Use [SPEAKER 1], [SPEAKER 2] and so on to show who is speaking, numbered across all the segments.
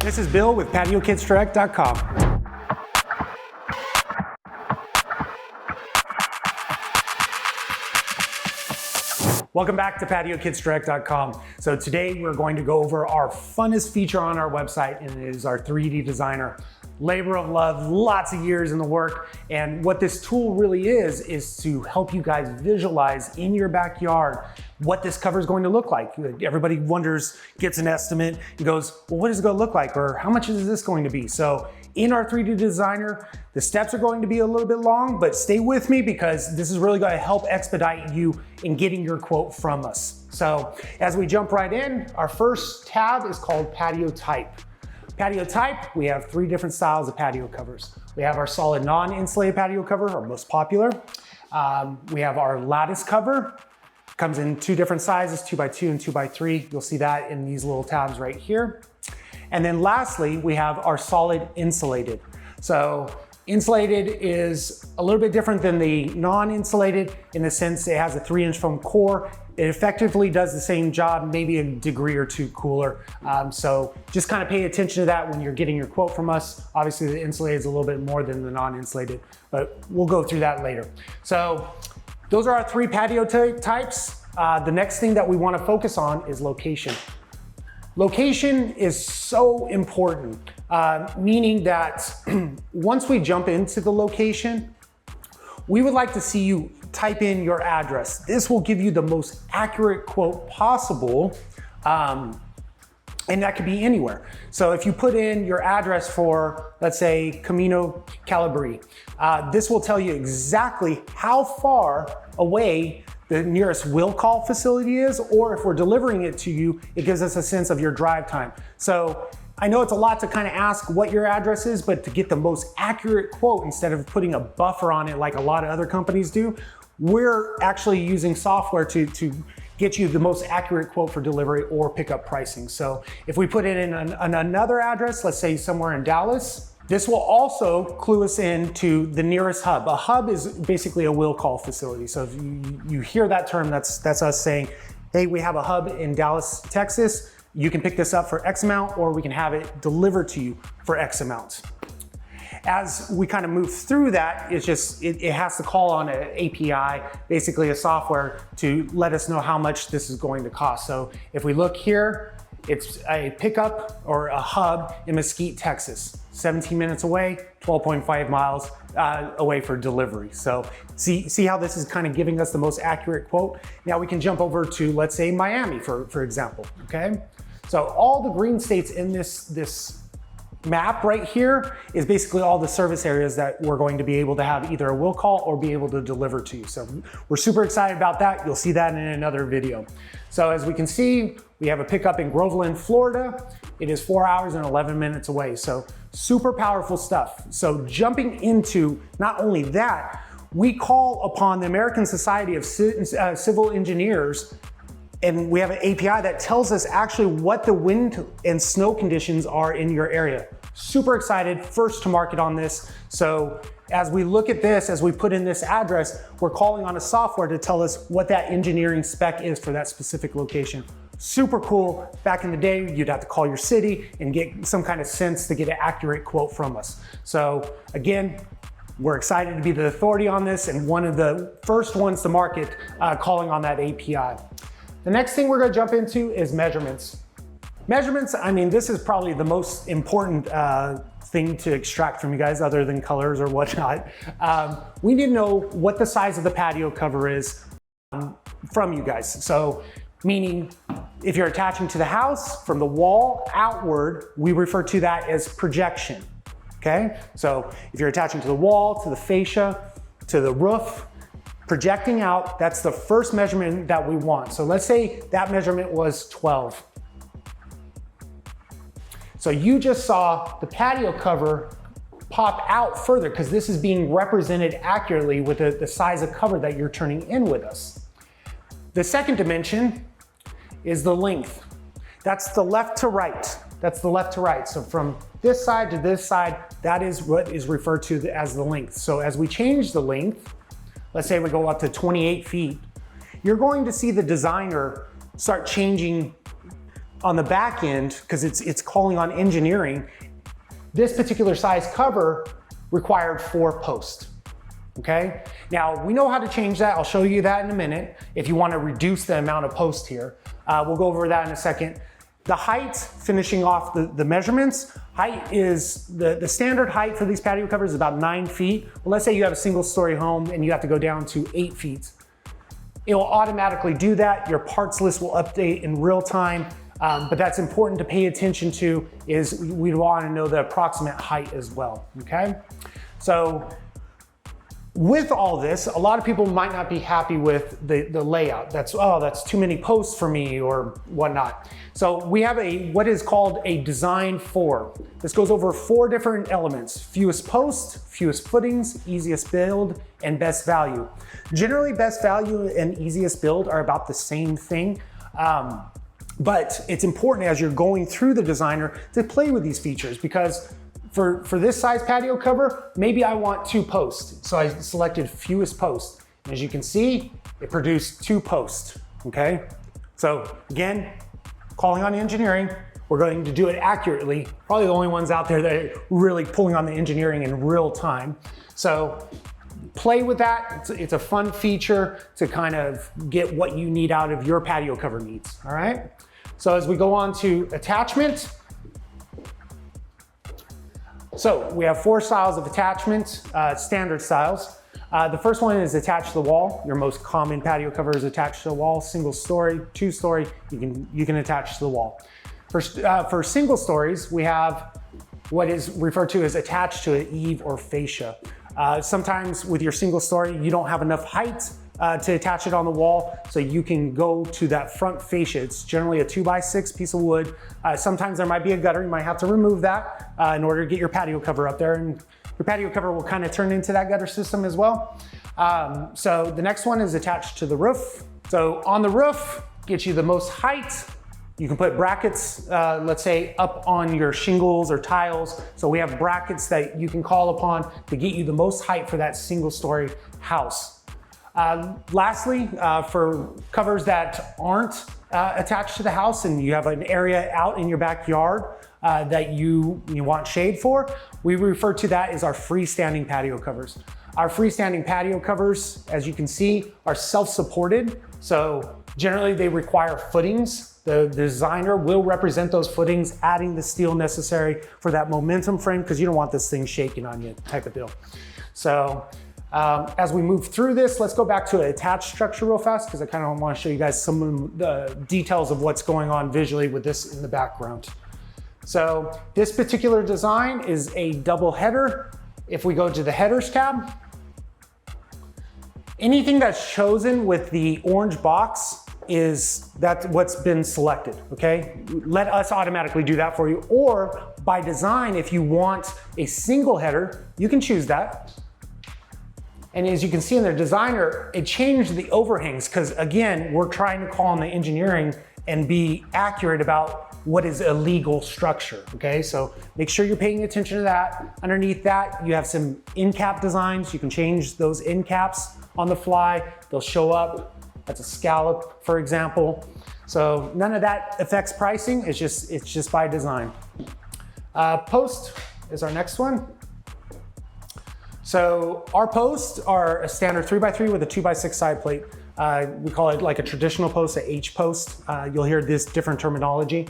[SPEAKER 1] This is Bill with PatioKitsDirect.com. Welcome back to PatioKitsDirect.com. So today we're going to go over our funnest feature on our website, and it is our 3D designer. Labor of love, lots of years in the work, and what this tool really is to help you guys visualize in your backyard what this cover is going to look like. Everybody wonders, gets an estimate, and goes, well, what is it going to look like, or how much is this going to be? So in our 3D designer, the steps are going to be a little bit long, but stay with me because this is really going to help expedite you in getting your quote from us. So as we jump right in, our first tab is called Patio Type. Patio type, we have 3 different styles of patio covers. We have our solid non-insulated patio cover, our most popular. We have our lattice cover. Comes in 2 different sizes, 2x2 and 2x3. You'll see that in these little tabs right here. And then lastly, we have our solid insulated. So insulated is a little bit different than the non-insulated in the sense it has a 3-inch foam core. It effectively does the same job, maybe a degree or 2 cooler. So just kind of pay attention to that when you're getting your quote from us. Obviously the insulated is a little bit more than the non-insulated, but we'll go through that later. So those are our 3 patio types. The next thing that we want to focus on is location. Location is so important, meaning that once we jump into the location, we would like to see you type in your address. This will give you the most accurate quote possible, and that could be anywhere. So if you put in your address for, let's say, Camino Calabri, this will tell you exactly how far away the nearest will call facility is, or if we're delivering it to you, it gives us a sense of your drive time. So I know it's a lot to kind of ask what your address is, but to get the most accurate quote, instead of putting a buffer on it like a lot of other companies do, we're actually using software to get you the most accurate quote for delivery or pickup pricing. So if we put it in another address, let's say somewhere in Dallas, this will also clue us in to the nearest hub. A hub is basically a will call facility. So if you hear that term, that's us saying, hey, we have a hub in Dallas, Texas. You can pick this up for X amount, or we can have it delivered to you for X amount. As we kind of move through that, it has to call on an API, basically a software, to let us know how much this is going to cost. So if we look here, it's a pickup or a hub in Mesquite, Texas, 17 minutes away, 12.5 miles away for delivery. So see how this is kind of giving us the most accurate quote? Now we can jump over to, let's say, Miami, for example, okay? So all the green states in this map right here is basically all the service areas that we're going to be able to have either a will call or be able to deliver to you. So we're super excited about that. You'll see that in another video. So as we can see, we have a pickup in Groveland, Florida. It is 4 hours and 11 minutes away. So super powerful stuff. So jumping into not only that, we call upon the American Society of Civil Engineers, and we have an API that tells us actually what the wind and snow conditions are in your area. Super excited, first to market on this. So as we look at this, as we put in this address, we're calling on a software to tell us what that engineering spec is for that specific location. Super cool. Back in the day, you'd have to call your city and get some kind of sense to get an accurate quote from us. So again, we're excited to be the authority on this and one of the first ones to market calling on that API. The next thing we're going to jump into is measurements. Measurements, I mean, this is probably the most important thing to extract from you guys other than colors or whatnot. We need to know what the size of the patio cover is from you guys. So meaning if you're attaching to the house from the wall outward, we refer to that as projection, okay? So if you're attaching to the wall, to the fascia, to the roof, projecting out, that's the first measurement that we want. So let's say that measurement was 12. So you just saw the patio cover pop out further because this is being represented accurately with the size of cover that you're turning in with us. The second dimension is the length. That's the left to right. That's the left to right. So from this side to this side, that is what is referred to as the length. So as we change the length, let's say we go up to 28 feet, you're going to see the designer start changing on the back end, because it's calling on engineering, this particular size cover required 4 posts. Okay, now we know how to change that. I'll show you that in a minute if you want to reduce the amount of posts here. We'll go over that in a second. The height, finishing off the measurements, height is, the standard height for these patio covers is about 9 feet. Well, let's say you have a single story home and you have to go down to 8 feet. It will automatically do that. Your parts list will update in real time, but that's important to pay attention to, is we want to know the approximate height as well, okay? So with all this, a lot of people might not be happy with the layout. That's too many posts for me or whatnot. So we have what is called a design for. This goes over 4 different elements: fewest posts, fewest footings, easiest build, and best value. Generally, best value and easiest build are about the same thing. But it's important as you're going through the designer to play with these features, because for this size patio cover, maybe I want 2 posts. So I selected fewest posts. And as you can see, it produced 2 posts, okay? So again, calling on engineering, we're going to do it accurately. Probably the only ones out there that are really pulling on the engineering in real time. So play with that. It's a fun feature to kind of get what you need out of your patio cover needs, all right? So as we go on to attachment, so we have 4 styles of attachment, standard styles. The first one is attached to the wall. Your most common patio cover is attached to the wall. Single story, 2 story, you can attach to the wall. For single stories, we have what is referred to as attached to an eave or fascia. Sometimes with your single story, you don't have enough height to attach it on the wall, so you can go to that front fascia. It's generally a 2x6 piece of wood. Sometimes there might be a gutter. You might have to remove that in order to get your patio cover up there, and your patio cover will kind of turn into that gutter system as well. So the next one is attached to the roof. So on the roof, gets you the most height. You can put brackets, let's say up on your shingles or tiles. So we have brackets that you can call upon to get you the most height for that single story house. Lastly, for covers that aren't attached to the house and you have an area out in your backyard that you want shade for, we refer to that as our freestanding patio covers. Our freestanding patio covers, as you can see, are self-supported. So generally they require footings. The designer will represent those footings, adding the steel necessary for that momentum frame, because you don't want this thing shaking on you type of deal. So as we move through this, let's go back to an attached structure real fast, because I kind of want to show you guys some of the details of what's going on visually with this in the background. So this particular design is a double header. If we go to the headers tab, anything that's chosen with the orange box that's what's been selected, okay? Let us automatically do that for you. Or by design, if you want a single header, you can choose that. And as you can see in the designer, it changed the overhangs, because again, we're trying to call on the engineering and be accurate about what is a legal structure, okay? So make sure you're paying attention to that. Underneath that, you have some end cap designs. You can change those end caps on the fly. They'll show up. That's a scallop, for example. So none of that affects pricing. It's just by design. Post is our next one. So our posts are a standard 3x3 with a 2x6 side plate. We call it like a traditional post, a H post. You'll hear this different terminology.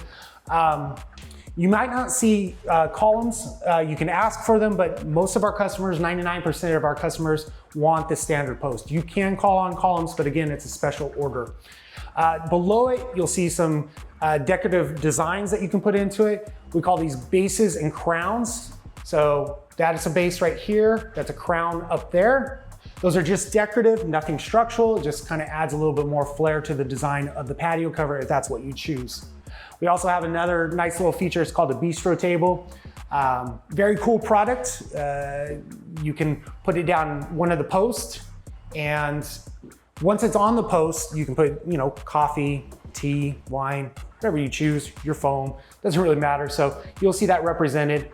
[SPEAKER 1] You might not see columns. You can ask for them, but most of our customers, 99% of our customers, want the standard post. You can call on columns, but again, it's a special order. Below it, you'll see some decorative designs that you can put into it. We call these bases and crowns. So that is a base right here. That's a crown up there. Those are just decorative, nothing structural. It just kind of adds a little bit more flair to the design of the patio cover if that's what you choose. We also have another nice little feature. It's called a bistro table. Very cool product. You can put it down one of the posts, and once it's on the post, you can put, coffee, tea, wine, whatever you choose, your phone, doesn't really matter. So you'll see that represented.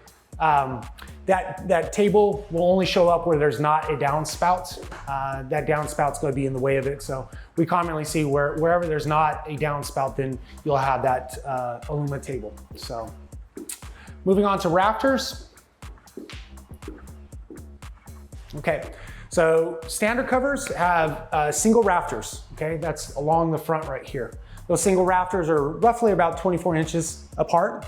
[SPEAKER 1] That table will only show up where there's not a downspout. That downspouts going to be in the way of it. So we commonly see wherever there's not a downspout, then you'll have that Aluma table. So moving on to rafters. Okay, so standard covers have single rafters. Okay, that's along the front right here. Those single rafters are roughly about 24 inches apart.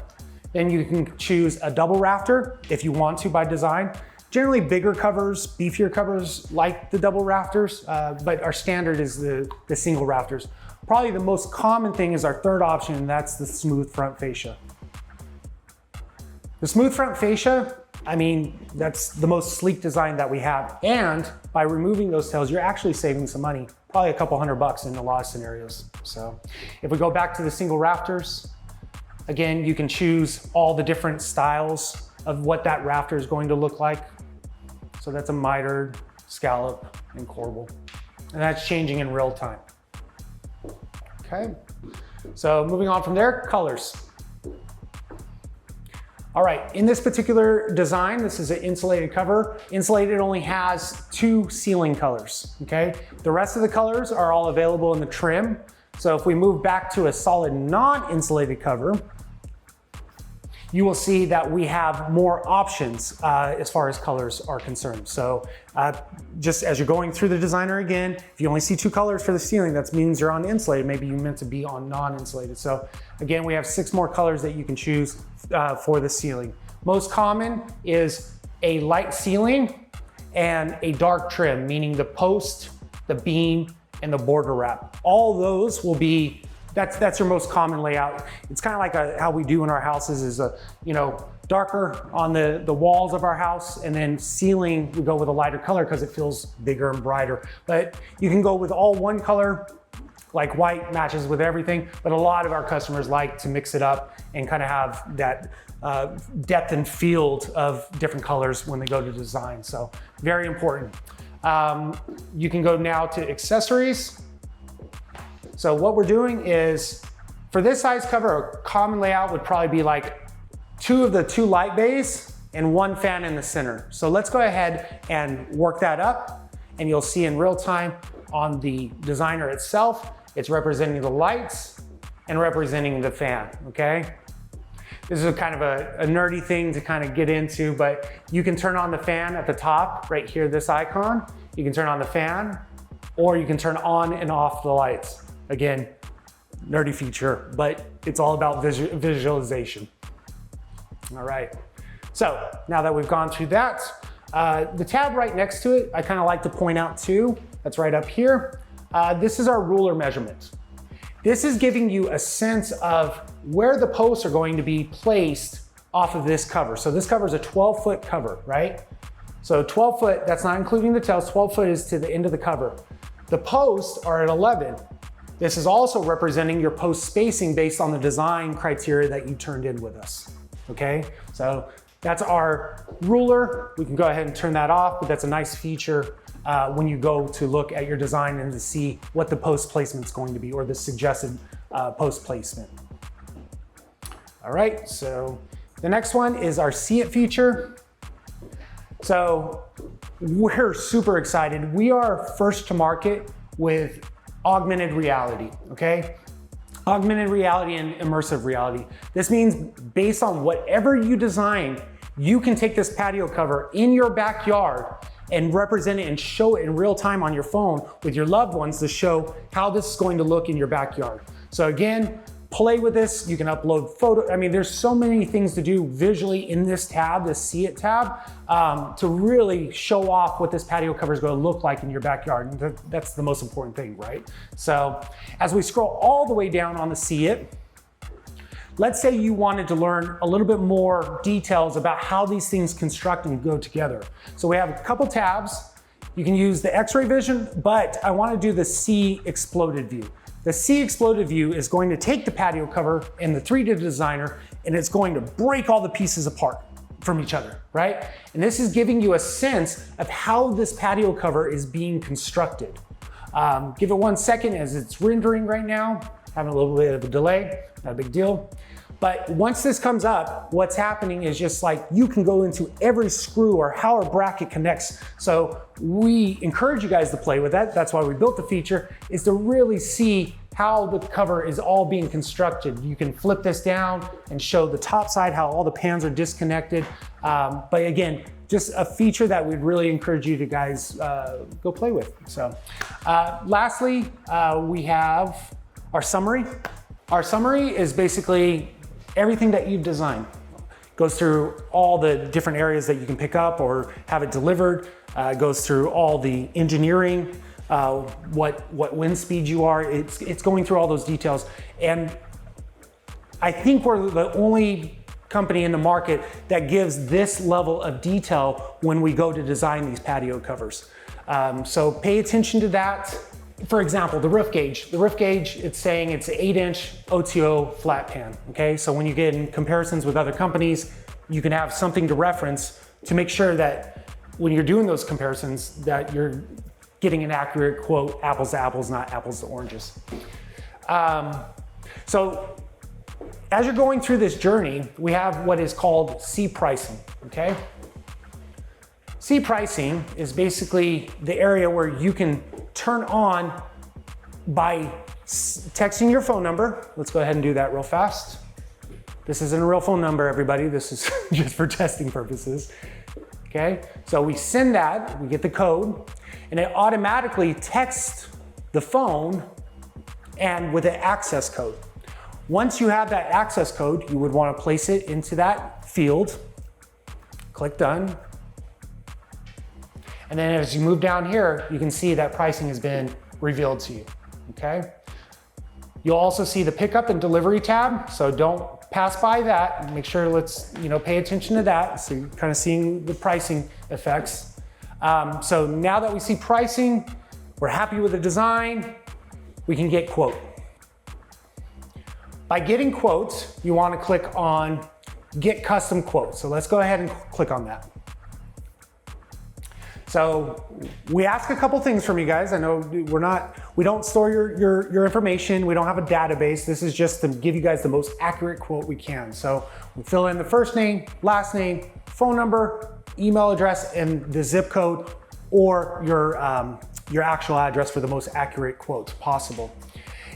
[SPEAKER 1] Then you can choose a double rafter if you want to by design. Generally bigger covers, beefier covers like the double rafters, but our standard is the single rafters. Probably the most common thing is our third option, and that's the smooth front fascia. The smooth front fascia, I mean, that's the most sleek design that we have. And by removing those tails, you're actually saving some money, probably a couple $100 in a lot of scenarios. So if we go back to the single rafters, again, you can choose all the different styles of what that rafter is going to look like. So that's a mitered, scallop, and corbel. And that's changing in real time. Okay, so moving on from there, colors. All right, in this particular design, this is an insulated cover. Insulated only has 2 ceiling colors, okay? The rest of the colors are all available in the trim. So if we move back to a solid non-insulated cover, you will see that we have more options as far as colors are concerned. So just as you're going through the designer again, if you only see 2 colors for the ceiling, that means you're on insulated. Maybe you meant to be on non-insulated. So again, we have 6 more colors that you can choose for the ceiling. Most common is a light ceiling and a dark trim, meaning the post, the beam, and the border wrap. All those will be that's your most common layout. It's kind of like how we do in our houses is darker on the walls of our house, and then ceiling, we go with a lighter color because it feels bigger and brighter. But you can go with all one color, like white matches with everything, but a lot of our customers like to mix it up and kind of have that depth and field of different colors when they go to design. So very important. You can go now to accessories. So what we're doing is, for this size cover, a common layout would probably be like 2 of the 2 light bays and 1 fan in the center. So let's go ahead and work that up, and you'll see in real time on the designer itself, it's representing the lights and representing the fan, okay? This is a kind of a nerdy thing to kind of get into, but you can turn on the fan at the top, right here, this icon. You can turn on the fan, or you can turn on and off the lights. Again, nerdy feature, but it's all about visualization. All right, so now that we've gone through that, the tab right next to it, I kind of like to point out too, that's right up here. This is our ruler measurement. This is giving you a sense of where the posts are going to be placed off of this cover. So this cover is a 12-foot cover, right? So 12 foot, that's not including the tails, 12 foot is to the end of the cover. The posts are at 11. This is also representing your post spacing based on the design criteria that you turned in with us, okay? So that's our ruler. We can go ahead and turn that off, but that's a nice feature when you go to look at your design and to see what the post placement is going to be, or the suggested post placement. All right, so the next one is our See It feature. So we're super excited. We are first to market with augmented reality, okay? Augmented reality and immersive reality. This means based on whatever you design, you can take this patio cover in your backyard and represent it and show it in real time on your phone with your loved ones to show how this is going to look in your backyard. So again, play with this. You can upload photo. I mean, there's so many things to do visually in this tab, this See It tab, to really show off what this patio cover is going to look like in your backyard. And that's the most important thing, right? So as we scroll all the way down on the See It, let's say you wanted to learn a little bit more details about how these things construct and go together. So we have a couple tabs. You can use the X-ray vision, but I want to do the See Exploded view. The See Exploded view is going to take the patio cover in the 3D designer, and it's going to break all the pieces apart from each other, right? And this is giving you a sense of how this patio cover is being constructed. Give it 1 second as it's rendering right now. Having a little bit of a delay, not a big deal. But once this comes up, what's happening is just like you can go into every screw or how a bracket connects. So we encourage you guys to play with that. That's why we built the feature, is to really see how the cover is all being constructed. You can flip this down and show the top side, how all the pans are disconnected. But again, just a feature that we'd really encourage you to guys go play with. So lastly, we have our summary. Our summary is basically everything that you've designed. Goes through all the different areas that you can pick up or have it delivered. Goes through all the engineering, what wind speed you are. It's going through all those details. And I think we're the only company in the market that gives this level of detail when we go to design these patio covers. So pay attention to that. For example, the roof gauge. The roof gauge, it's saying it's an 8-inch OTO flat pan, okay? So when you get in comparisons with other companies, you can have something to reference to make sure that when you're doing those comparisons that you're getting an accurate quote, apples to apples, not apples to oranges. So as you're going through this journey, we have what is called C pricing, okay? C pricing is basically the area where you can turn on by texting your phone number. Let's go ahead and do that real fast. This isn't a real phone number, everybody. This is just for testing purposes. Okay, so we send that, we get the code, and it automatically texts the phone and with an access code. Once you have that access code, you would want to place it into that field. Click done. And then as you move down here, you can see that pricing has been revealed to you, okay? You'll also see the pickup and delivery tab, so don't pass by that. Make sure pay attention to that, so you're kind of seeing the pricing effects. So now that we see pricing, we're happy with the design, we can get quote. By getting quotes, you want to click on Get Custom Quote. So let's go ahead and click on that. So we ask a couple things from you guys. I know we don't store your information. We don't have a database. This is just to give you guys the most accurate quote we can. So we fill in the first name, last name, phone number, email address, and the zip code, or your actual address for the most accurate quotes possible.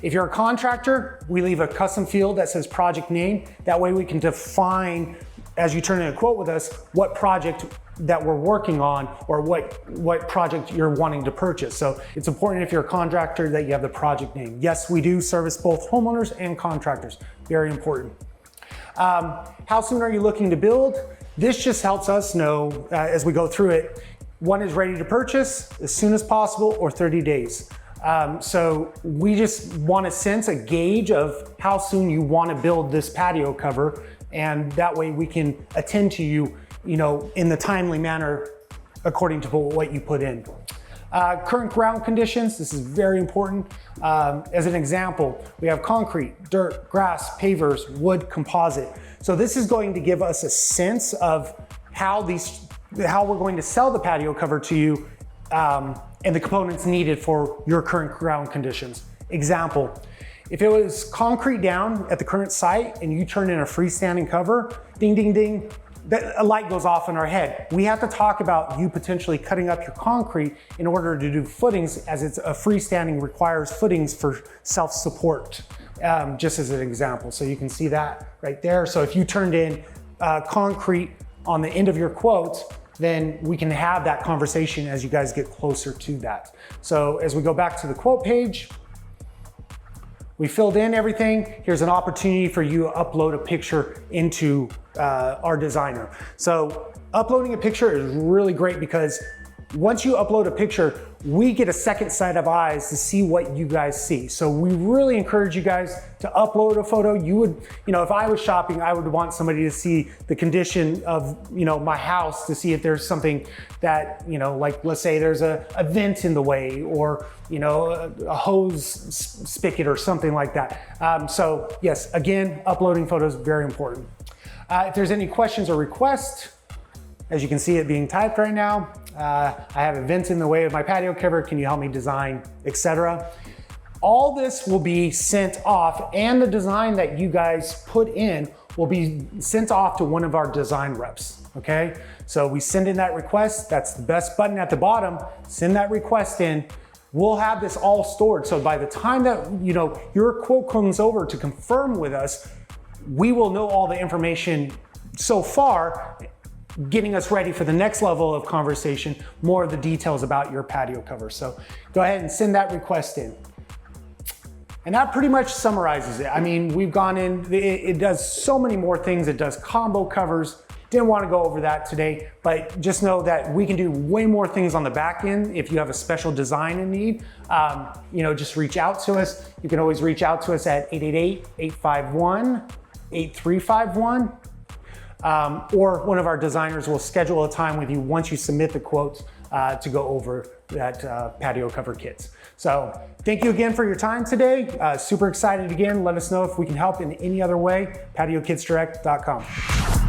[SPEAKER 1] If you're a contractor, we leave a custom field that says project name. That way we can define, as you turn in a quote with us, what project that we're working on or what project you're wanting to purchase. So it's important if you're a contractor that you have the project name. Yes, we do service both homeowners and contractors. Very important. How soon are you looking to build? This just helps us know as we go through it, one is ready to purchase as soon as possible or 30 days. So we just want to sense a gauge of how soon you want to build this patio cover, and that way we can attend to you, in the timely manner according to what you put in. Current ground conditions, this is very important. As an example, we have concrete, dirt, grass, pavers, wood, composite. So this is going to give us a sense of how we're going to sell the patio cover to you, and the components needed for your current ground conditions. Example, if it was concrete down at the current site and you turn in a freestanding cover, ding, ding, ding, a light goes off in our head. We have to talk about you potentially cutting up your concrete in order to do footings, as it's a freestanding requires footings for self-support, just as an example. So you can see that right there. So if you turned in concrete on the end of your quote, then we can have that conversation as you guys get closer to that. So as we go back to the quote page, we filled in everything. Here's an opportunity for you to upload a picture into our designer. So uploading a picture is really great because once you upload a picture, we get a second set of eyes to see what you guys see. So we really encourage you guys to upload a photo. You would, if I was shopping, I would want somebody to see the condition of, my house, to see if there's something that, like let's say there's a vent in the way, or, a hose spigot or something like that. So yes, again, uploading photos, very important. If there's any questions or requests, as you can see it being typed right now, I have a vent in the way of my patio cover. Can you help me design, etc. All this will be sent off, and the design that you guys put in will be sent off to one of our design reps, okay? So we send in that request. That's the best button at the bottom. Send that request in. We'll have this all stored. So by the time that your quote comes over to confirm with us, we will know all the information so far, getting us ready for the next level of conversation, more of the details about your patio cover. So go ahead and send that request in. And that pretty much summarizes it. I mean, we've gone in, it does so many more things. It does combo covers. Didn't want to go over that today, but just know that we can do way more things on the back end. If you have a special design in need, just reach out to us. You can always reach out to us at 888-851-8351. Or one of our designers will schedule a time with you once you submit the quotes to go over that patio cover kits. So thank you again for your time today. Super excited again. Let us know if we can help in any other way. PatioKidsDirect.com.